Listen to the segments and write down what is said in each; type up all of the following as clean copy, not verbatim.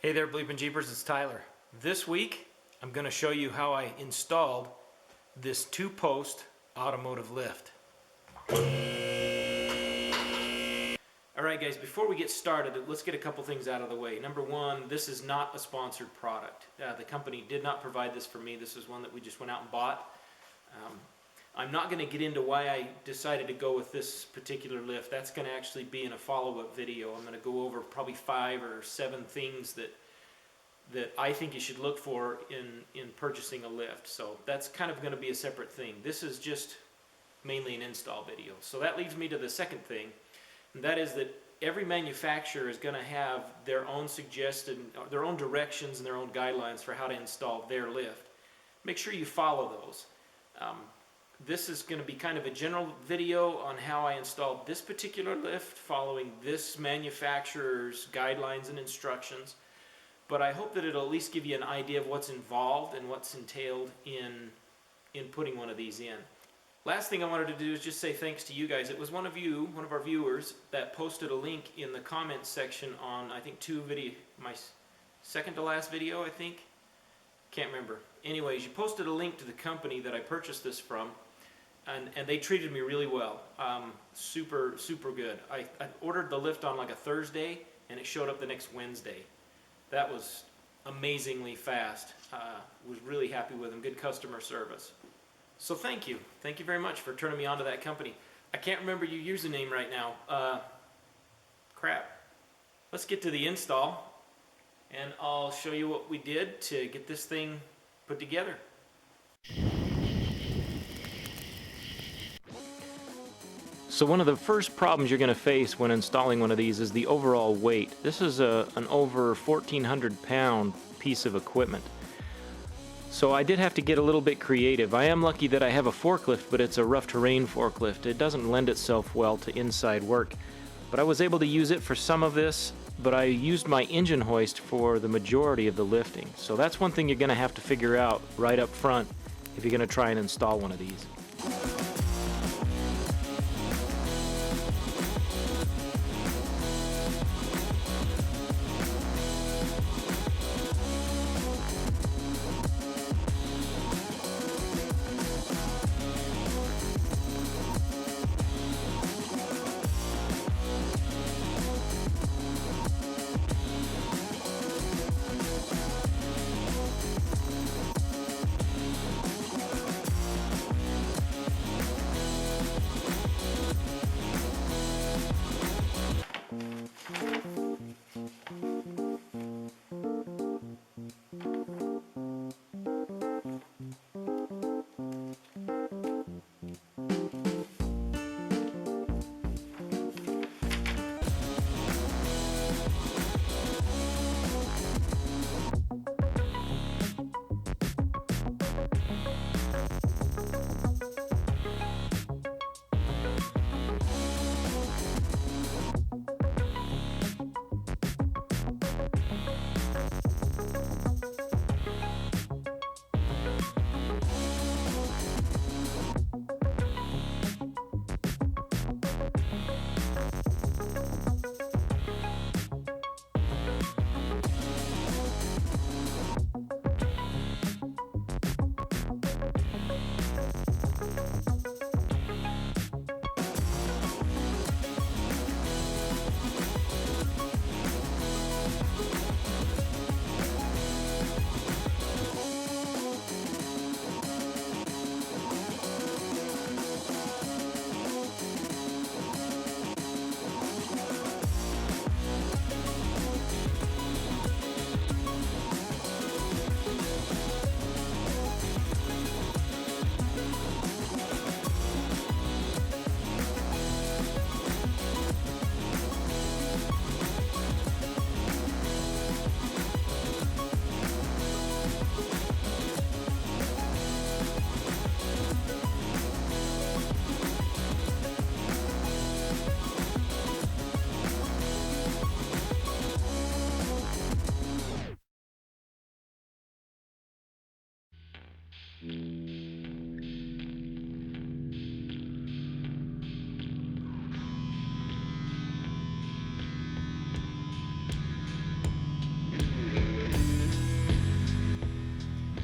Hey there, Bleepin' Jeepers, it's Tyler. This week, I'm going to show you how I installed this two-post automotive lift. Alright guys, before we get started, let's get a couple things out of the way. Number one, this is not a sponsored product. The company did not provide this for me. This is one that we just went out and bought. I'm not going to get into why I decided to go with this particular lift. That's going to actually be in a follow-up video. I'm going to go over probably 5 or 7 things that I think you should look for in purchasing a lift. So that's kind of going to be a separate thing. This is just mainly an install video. So that leads me to the second thing, and that is that every manufacturer is going to have their own suggested, their own directions and their own guidelines for how to install their lift. Make sure you follow those. This is going to be kind of a general video on how I installed this particular lift following this manufacturer's guidelines and instructions, but I hope that it'll at least give you an idea of what's involved and what's entailed in putting one of these in. Last thing I wanted to do is just say thanks to you guys. It was one of our viewers, that posted a link in the comments section on, I think, my second to last video, I think. Can't remember. Anyways, you posted a link to the company that I purchased this from, and they treated me really well. Super good. I ordered the lift on like a Thursday, and it showed up the next Wednesday. That was amazingly fast. Was really happy with them. Good customer service. So thank you. Thank you very much for turning me on to that company. I can't remember your username right now. Crap. Let's get to the install, and I'll show you what we did to get this thing put together. So one of the first problems you're going to face when installing one of these is the overall weight. This is an over 1,400 pound piece of equipment. So I did have to get a little bit creative. I am lucky that I have a forklift, but it's a rough terrain forklift. It doesn't lend itself well to inside work. But I was able to use it for some of this, but I used my engine hoist for the majority of the lifting. So that's one thing you're going to have to figure out right up front if you're going to try and install one of these.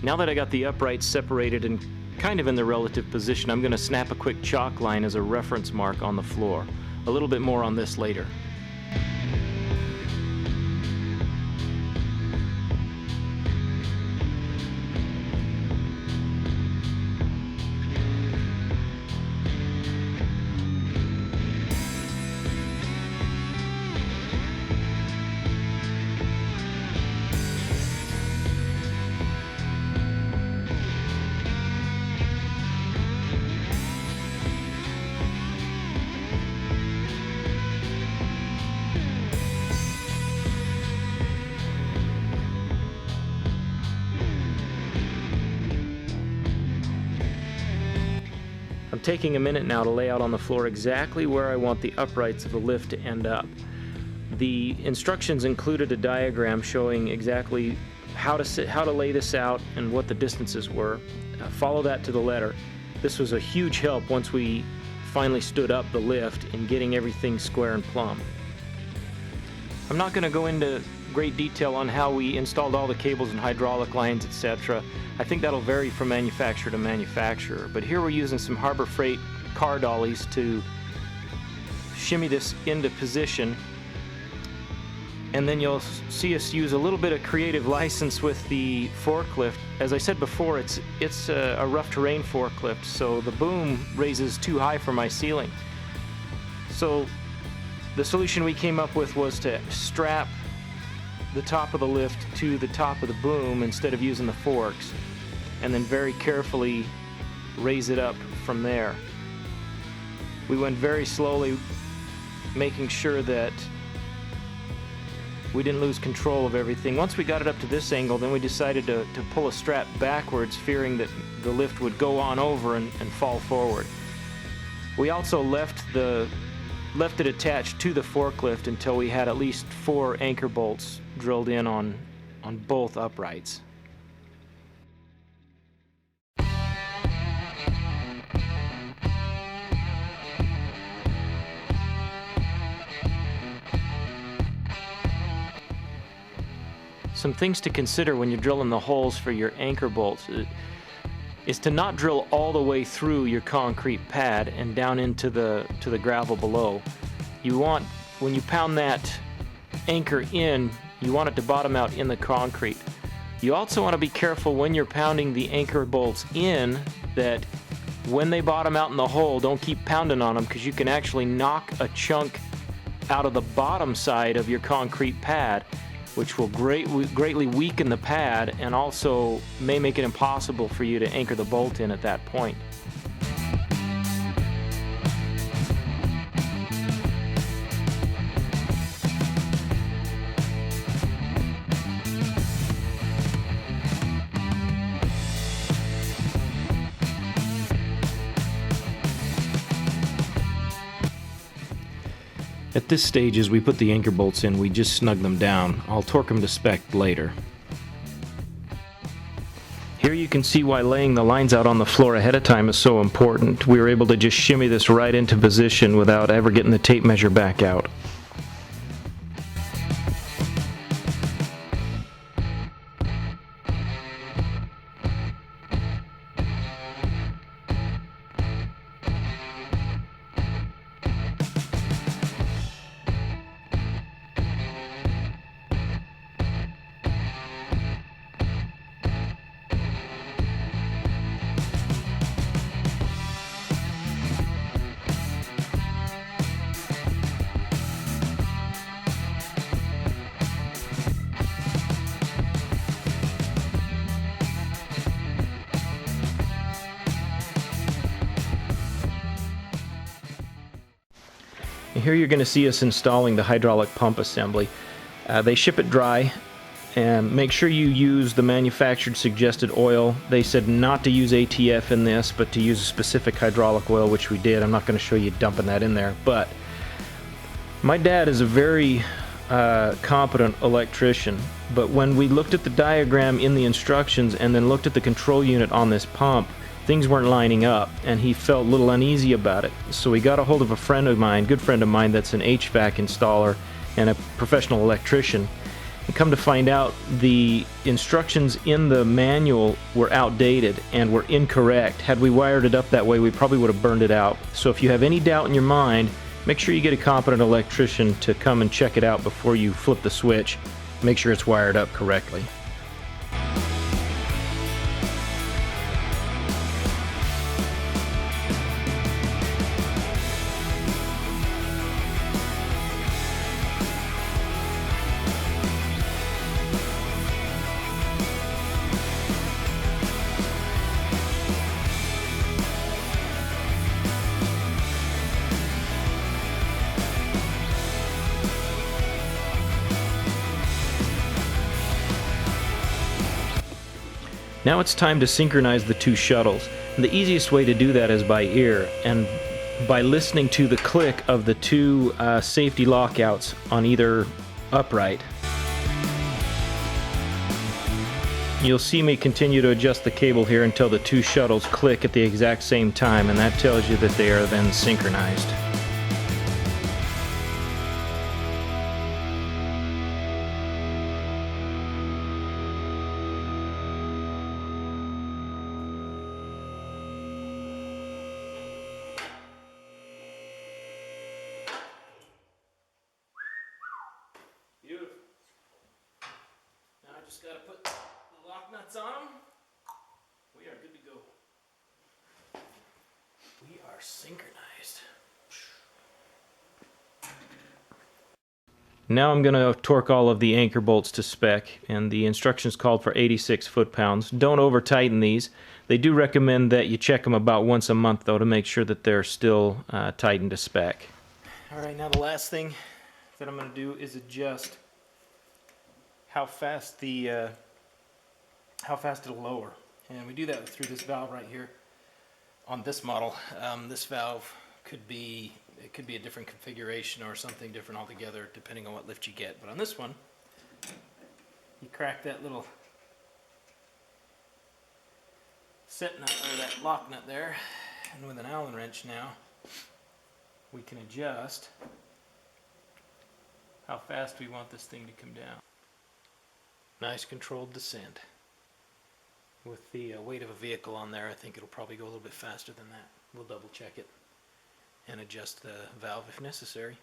Now that I got the uprights separated and kind of in the relative position, I'm going to snap a quick chalk line as a reference mark on the floor. A little bit more on this later. I'm taking a minute now to lay out on the floor exactly where I want the uprights of the lift to end up. The instructions included a diagram showing exactly how to lay this out and what the distances were. Follow that to the letter. This was a huge help once we finally stood up the lift in getting everything square and plumb. I'm not going to go into great detail on how we installed all the cables and hydraulic lines, etc. I think that'll vary from manufacturer to manufacturer, but here we're using some Harbor Freight car dollies to shimmy this into position, and then you'll see us use a little bit of creative license with the forklift. As I said before, it's a rough terrain forklift, so the boom raises too high for my ceiling. So the solution we came up with was to strap the top of the lift to the top of the boom instead of using the forks, and then very carefully raise it up from there. We went very slowly, making sure that we didn't lose control of everything. Once we got it up to this angle, then we decided to pull a strap backwards, fearing that the lift would go on over and fall forward. We also left it attached to the forklift until we had at least 4 anchor bolts drilled in on both uprights. Some things to consider when you're drilling the holes for your anchor bolts is to not drill all the way through your concrete pad and down into the gravel below. You want, when you pound that anchor in, you want it to bottom out in the concrete. You also want to be careful when you're pounding the anchor bolts in that when they bottom out in the hole, don't keep pounding on them, because you can actually knock a chunk out of the bottom side of your concrete pad, which will greatly weaken the pad and also may make it impossible for you to anchor the bolt in at that point. At this stage, as we put the anchor bolts in, we just snug them down. I'll torque them to spec later. Here you can see why laying the lines out on the floor ahead of time is so important. We were able to just shimmy this right into position without ever getting the tape measure back out. Here you're going to see us installing the hydraulic pump assembly. They ship it dry, and make sure you use the manufactured suggested oil. They said not to use ATF in this, but to use a specific hydraulic oil, which we did. I'm not going to show you dumping that in there, but my dad is a very competent electrician, but when we looked at the diagram in the instructions and then looked at the control unit on this pump, things weren't lining up, and he felt a little uneasy about it. So we got a hold of a friend of mine, good friend of mine, that's an HVAC installer and a professional electrician, And come to find out, the instructions in the manual were outdated and were incorrect. Had we wired it up that way, we probably would have burned it out. So if you have any doubt in your mind, make sure you get a competent electrician to come and check it out before you flip the switch. Make sure it's wired up correctly. Now it's time to synchronize the two shuttles. And the easiest way to do that is by ear and by listening to the click of the two safety lockouts on either upright. You'll see me continue to adjust the cable here until the two shuttles click at the exact same time, and that tells you that they are then synchronized. Beautiful. Now I just got to put the lock nuts on them. We are good to go. We are synchronized. Now I'm going to torque all of the anchor bolts to spec, and the instructions called for 86 foot-pounds. Don't over-tighten these. They do recommend that you check them about once a month, though, to make sure that they're still tightened to spec. Alright, now the last thing that I'm going to do is adjust how fast it'll lower, and we do that through this valve right here. On this model, this valve could be a different configuration or something different altogether, depending on what lift you get. But on this one, you crack that little set nut or that lock nut there, and with an Allen wrench now, we can adjust how fast we want this thing to come down. Nice controlled descent. With the weight of a vehicle on there, I think it'll probably go a little bit faster than that. We'll double check it and adjust the valve if necessary.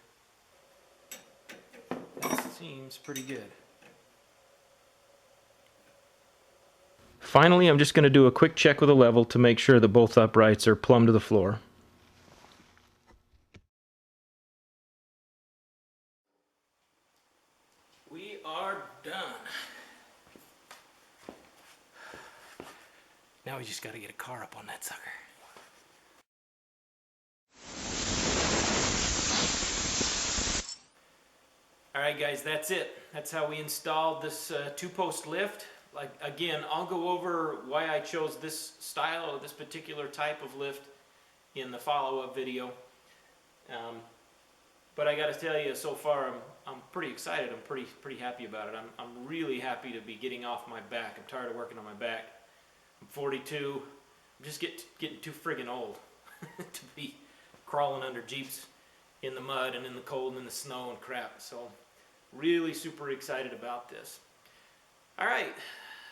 That seems pretty good. Finally, I'm just going to do a quick check with a level to make sure that both uprights are plumb to the floor. We are done. Now we just got to get a car up on that sucker. Alright guys, that's it. That's how we installed this two-post lift. Like, again, I'll go over why I chose this style or this particular type of lift in the follow-up video. But I got to tell you, so far I'm pretty excited. I'm pretty happy about it. I'm really happy to be getting off my back. I'm tired of working on my back. I'm 42. I'm just getting too friggin' old to be crawling under Jeeps in the mud and in the cold and in the snow and crap. So really super excited about this. Alright,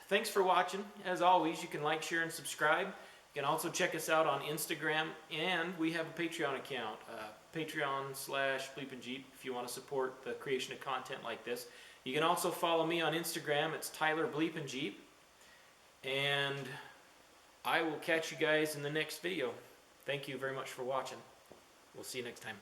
thanks for watching. As always, you can like, share, and subscribe. You can also check us out on Instagram, and we have a Patreon account, Patreon/BleepinJeep, if you want to support the creation of content like this. You can also follow me on Instagram. It's Tyler BleepinJeep. And I will catch you guys in the next video. Thank you very much for watching. We'll see you next time.